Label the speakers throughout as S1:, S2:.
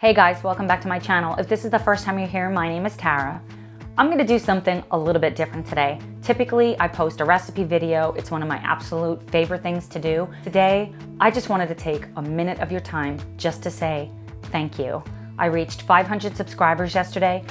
S1: Hey guys, welcome back to my channel. If this is the first time you're here, my name is Tara. I'm gonna do something a little bit different today. Typically, I post a recipe video. It's one of my absolute favorite things to do. Today, I just wanted to take a minute of your time just to say thank you. I reached 500 subscribers yesterday.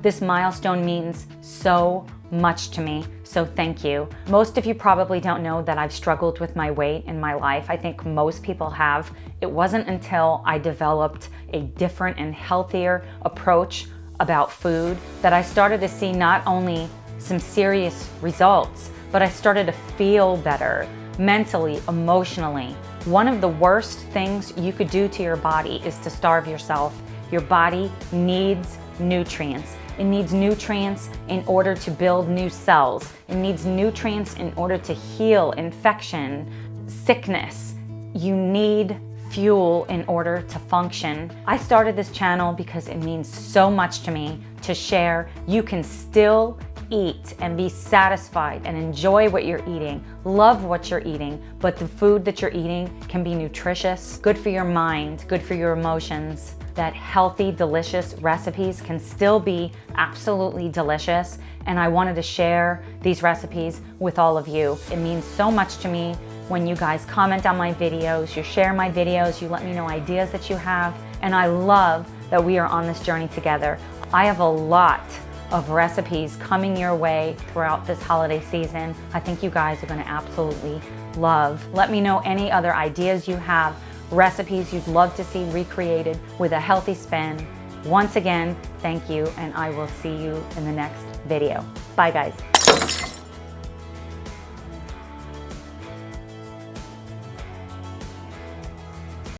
S1: This milestone means so much to me, so thank you. Most of you probably don't know that I've struggled with my weight in my life. I think most people have. It wasn't until I developed a different and healthier approach about food that I started to see not only some serious results, but I started to feel better mentally, emotionally. One of the worst things you could do to your body is to starve yourself. Your body needs nutrients. It needs nutrients in order to build new cells. It needs nutrients in order to heal infection, sickness. You need fuel in order to function. I started this channel because it means so much to me to share. You can still eat and be satisfied and enjoy what you're eating, love what you're eating, but the food that you're eating can be nutritious, good for your mind, good for your emotions. That healthy, delicious recipes can still be absolutely delicious, and I wanted to share these recipes with all of you. It means so much to me when you guys comment on my videos, you share my videos, you let me know ideas that you have, and I love that we are on this journey together. I have a lot of recipes coming your way throughout this holiday season. I think you guys are going to absolutely love. Let me know any other ideas you have, recipes you'd love to see recreated with a healthy spin. Once again, thank you, and I will see you in the next video. Bye guys.